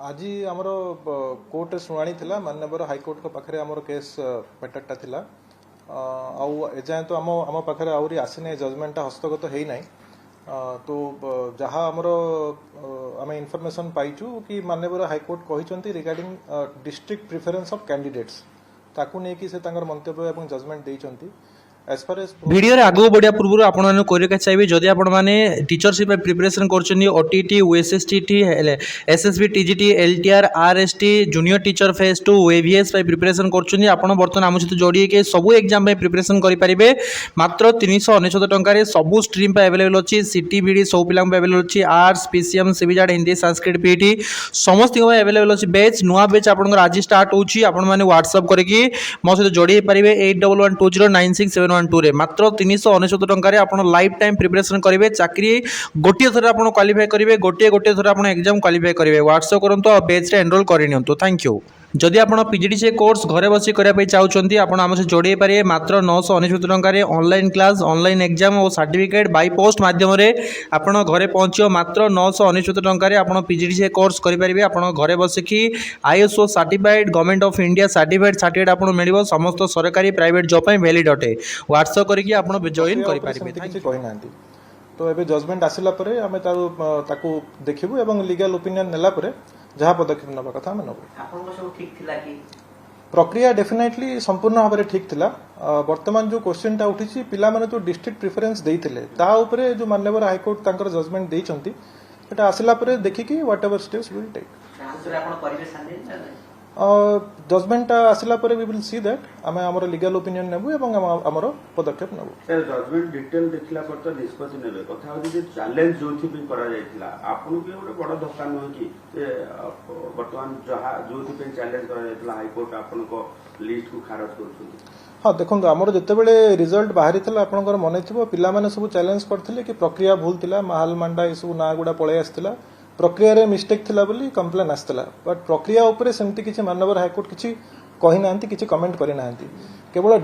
आज आमर कोर्ट शुणाणी थिला माननीय हाईकोर्ट पाखे आमर केस पेटरटा थिला एजाए तो आम पाखे आहरी आसीना जजमेंटा हस्तगत है ना तो जहाँ आमर आम इनफर्मेशन पाइचु कि माननीय हाईकोर्ट कहते regarding district preference of candidates ताकू नहीं से मंतव्य और जजमेंट देइचंती एज फार एज भिडियो रे आगो बढ़िया पूर्व आपण माने कोरिका चाहिए जदि आपण माने टीचरशिप प्रिपरेशन करछनी OTT OSSTT SSB TGT LTR RST junior teacher phase 2 AVS पे प्रिपरेशन करछनी आपण बर्तन आम सहित जोड़ी के सबु एग्जाम पे प्रिपरेशन करि परिबे मात्र 399 टंका रे सबु स्ट्रीम पे अवेलेबल अछि सीटीबीडी सब पिलां पे अवेलेबल अछि arts PCM CBZ Hindi Sanskrit PT समस्त पे अवेलेबल अछि बैच नुआ बैच आपण आज स्टार्ट होछि आपण माने व्हाट्सएप करके मो सहित जोड़ी परिबे 8112096712 रे मात्र 399 टंका आप लाइफ टाइम प्रिपरेशन करेंगे चाकरी गोटे थर आप क्वालिफाई करेंगे गोटे थर आप एग्जाम क्वालिफाई करेंगे व्हाट्सएप करूँ और बैच रे एनरोल करनी थैंक यू जदि आप पीजीडीसीए कोर्स घरे बसी करने चाहते आम से जोड़े पारे मात्र 999 टंका ऑनलाइन क्लास ऑनलाइन एग्जाम और सर्टिफिकेट बाय पोस्ट माध्यम आप घरे पहुँच मात्र 999 टंका आप पीजीडीसीए कोर्स करेंगे आप घरे बसिकी ISO certified government of India certificate आपको मिल समस्त सरकारी प्राइवेट जॉब वैलिड अटे व्हाट्सएप करके आप जॉइन करेंगे तो एबे जजमेंट आसिला परे आमे ताकू देखिबु एवं लीगल ओपिनियन नेला परे जहाँ पदक्षेप नबा कथा आमे नबु आपनको सब ठीक थिला कि प्रक्रिया डेफिनेटली संपूर्ण भाव में ठीक थिला वर्तमान जो क्वेश्चन टा उठी पिला माने तो डिस्ट्रिक्ट प्रिफरेंस देइथिले ता ऊपरे जो माननीय हाईकोर्ट तांकर जजमेंट देइचंती एटा आसिला परे देखिकी whatever steps will take answer आपण करिवे साने ना जजमेंट आसिला परे वी विल सी दैट आमे हमर लीगल ओपिनियन नेबु एवं हमर पदक्षेप नेबु सर जजमेंट डिटेल देखला पर तो निष्पत्ति नेबे कथा होती जे चैलेंज जोथि भी करा जायतिला आपन के गोटे बड़ धक्का न कि वर्तमान जहा जोथि पे चैलेंज करा जायतिला हाई कोर्ट आपन को लिस्ट को खारज करछुती हाँ देखो आमर जितेबले रिजल्ट बाहरी आपंकर मन थी पिला माने सब चैलेंज करथिले कि प्रक्रिया भूल थिला माल मांडा ये सब ना गुड़ा पळै आस्थिला प्रक्रिया रे मिस्टेक थिला बोली कंप्लेन आस्थिला बट प्रक्रिया उपरे सेमती किछि माननीय हाईकोर्ट किछि कहि नांती किछि कमेंट करि नांती केवल